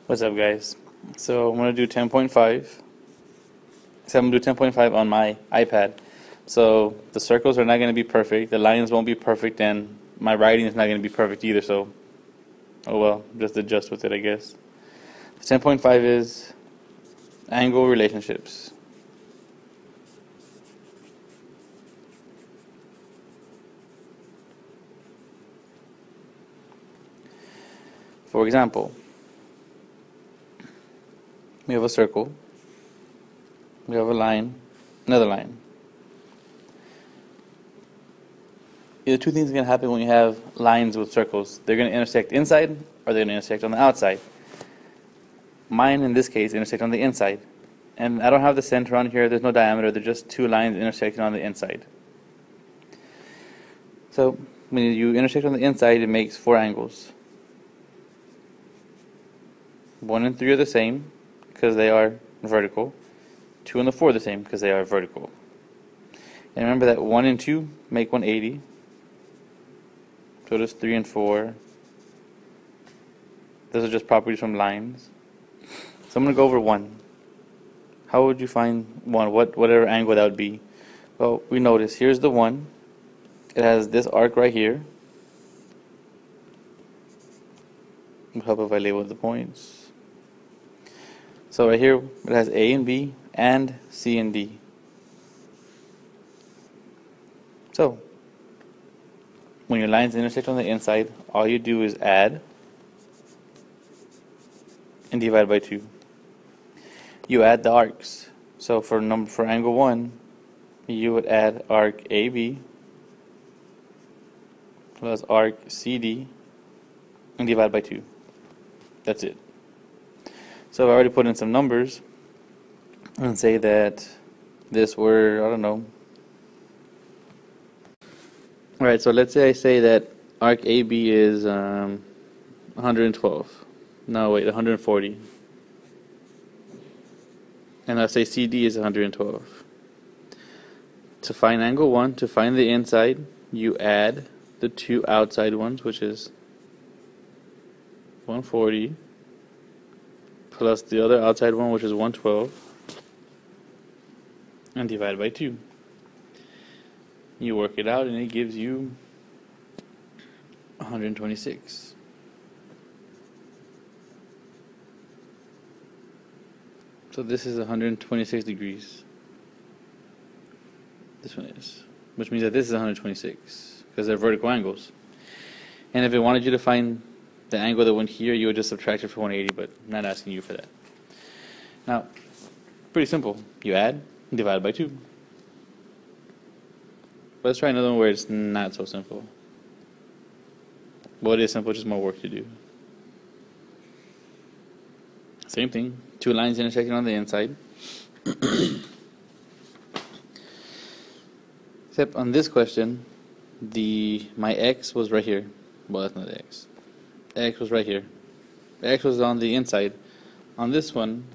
What's up, guys? So I'm going to do 10.5. So I'm going to do 10.5 on my iPad. So the circles are not going to be perfect, the lines won't be perfect, and my writing is not going to be perfect either, so oh well, just adjust with it, I guess. 10.5 is angle relationships. For example, we have a circle, we have a line, another line. Either two things are going to happen when you have lines with circles. They're going to intersect inside, or they're going to intersect on the outside. Mine, in this case, intersect on the inside. And I don't have the center on here, there's no diameter, they're just two lines intersecting on the inside. So, when you intersect on the inside, it makes four angles. 1 and 3 are the same, because they are vertical. 2 and 4 are the same, because they are vertical. And remember that 1 and 2 make 180. So does 3 and 4. Those are just properties from lines. So I'm going to go over 1. How would you find 1? Whatever angle that would be? Well, we notice here's the 1. It has this arc right here. It'll help if I label the points. So right here it has A and B and C and D. So when your lines intersect on the inside, all you do is add and divide by 2. You add the arcs. So for angle 1, you would add arc AB plus arc CD and divide by 2. That's it. So I've already put in some numbers and say that this were, I don't know. Alright, so let's say I say that arc AB is 112. No, wait, 140. And I say CD is 112. To find angle 1, to find the inside, you add the two outside ones, which is 140 plus the other outside one, which is 112, and divide by 2. You work it out and it gives you 126. So this is 126 degrees. This one is. Which means that this is 126, because they're vertical angles. And if it wanted you to find the angle that went here, you would just subtract it from 180, but I'm not asking you for that. Now, pretty simple. You add and divide by 2. Let's try another one where it's not so simple. Well, it is simple, just more work to do. Same thing. Two lines intersecting on the inside. Except on this question, my x was right here. Well, that's not x. X was right here. X was on the inside. On this one,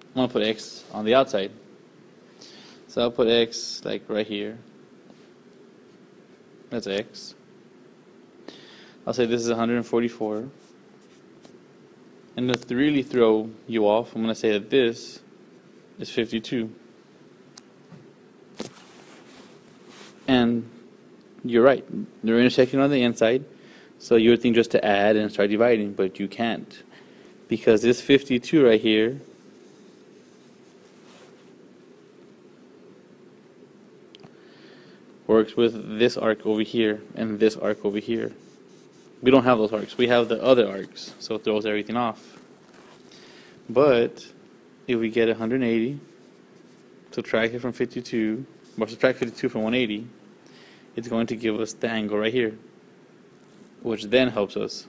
I'm going to put x on the outside. So I'll put x like right here. That's x. I'll say this is 144. And to really throw you off, I'm going to say that this is 52. And you're right. They're intersecting on the inside. So you would think just to add and start dividing, but you can't. Because this 52 right here works with this arc over here and this arc over here. We don't have those arcs. We have the other arcs, so it throws everything off. But if we get 180, subtract it from 52, or subtract 52 from 180, it's going to give us the angle right here, which then helps us.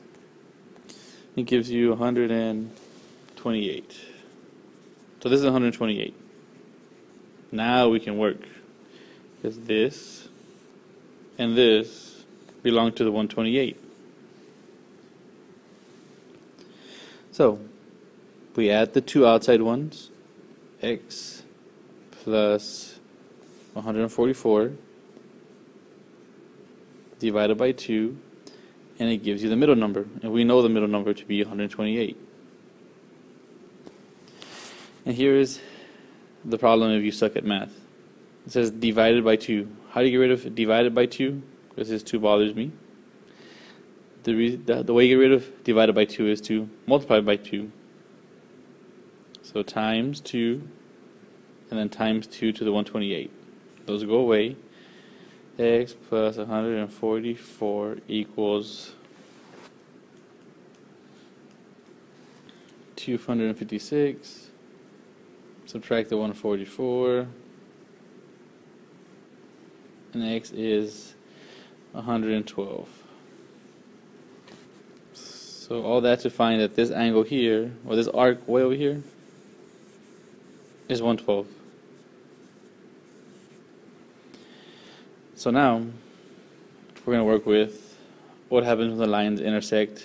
It gives you 128. So this is 128. Now we can work, because this and this belong to the 128. So we add the two outside ones, x plus 144 divided by 2, and it gives you the middle number, and we know the middle number to be 128. And here is the problem if you suck at math. It says divided by 2. How do you get rid of divided by 2? Because this 2 bothers me. The way you get rid of divided by 2 is to multiply by 2. So times 2, and then times 2 to the 128. Those go away. X plus 144 equals 256. Subtract the 144. And X is 112. So all that to find that this angle here, or this arc way over here, is 112. So now, we're going to work with what happens when the lines intersect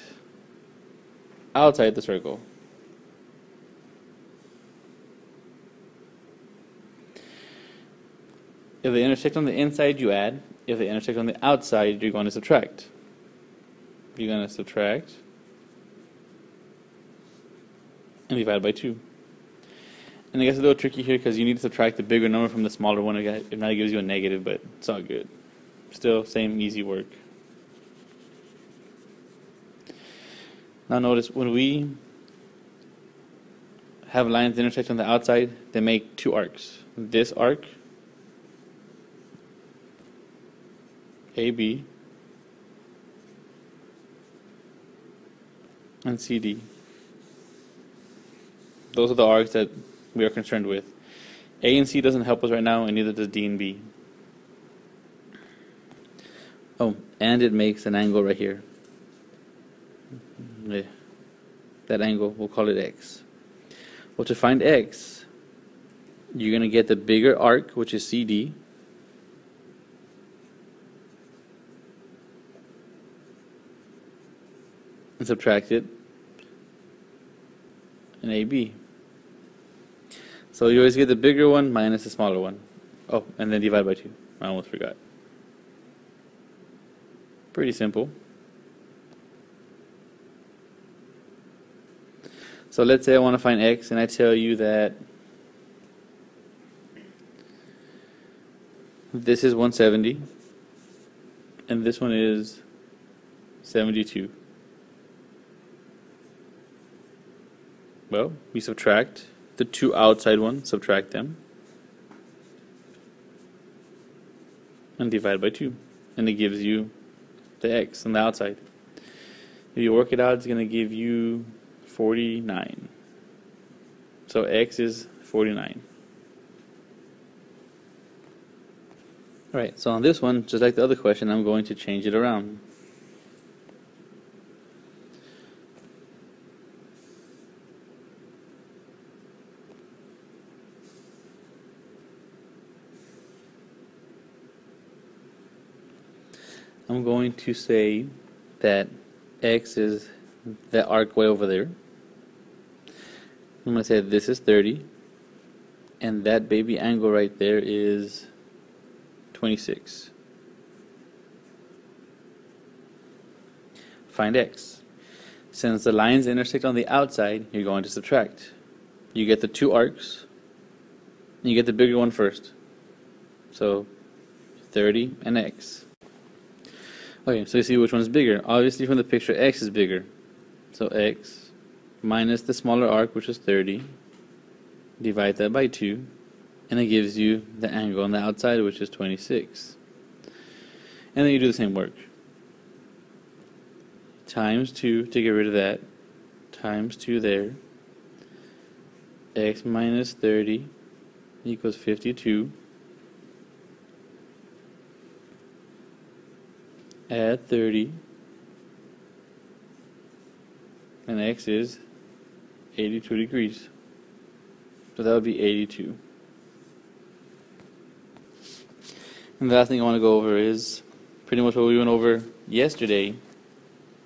outside the circle. If they intersect on the inside, you add. If they intersect on the outside, you're going to subtract. You're going to subtract and divide by 2. And I guess it's a little tricky here because you need to subtract the bigger number from the smaller one. If not, it gives you a negative, but it's all good. Still, same easy work. Now notice, when we have lines intersect on the outside, they make 2 arcs. This arc, AB, and CD. Those are the arcs that we are concerned with. A and C doesn't help us right now, and neither does D and B. Oh, and it makes an angle right here. That angle, we'll call it X. Well, to find X, you're going to get the bigger arc, which is CD, and subtract it, and AB. So you always get the bigger one minus the smaller one. Oh, and then divide by 2. I almost forgot. Pretty simple. So let's say I want to find X, and I tell you that this is 170, and this one is 72. Well, we subtract the 2 outside ones, subtract them, and divide by 2. And it gives you the X on the outside. If you work it out, it's going to give you 49. So X is 49. Alright, so on this one, just like the other question, I'm going to change it around. I'm going to say that X is the arc way over there. I'm going to say this is 30, and that baby angle right there is 26. Find X. Since the lines intersect on the outside, you're going to subtract. You get the 2 arcs, and you get the bigger one first. So 30 and X. Okay, so you see which one is bigger. Obviously from the picture, X is bigger. So X minus the smaller arc, which is 30, divide that by 2, and it gives you the angle on the outside, which is 26. And then you do the same work. Times 2 to get rid of that, times 2 there. X minus 30 equals 52. Add 30, and X is 82 degrees. So that would be 82. And the last thing I want to go over is pretty much what we went over yesterday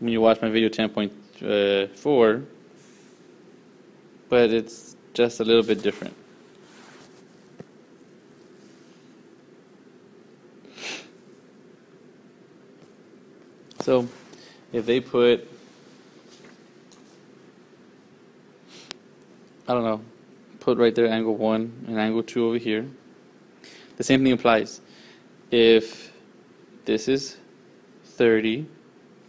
when you watched my video 10.4, but it's just a little bit different. So if they put put right there angle 1 and angle 2 over here. The same thing applies. If this is 30,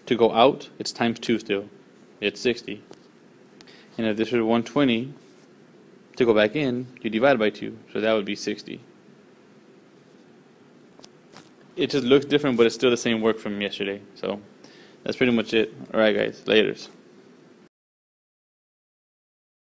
to go out, it's times 2 still. It's 60. And if this was 120, to go back in, you divide by 2. So that would be 60. It just looks different, but it's still the same work from yesterday. So that's pretty much it. Alright guys, laters.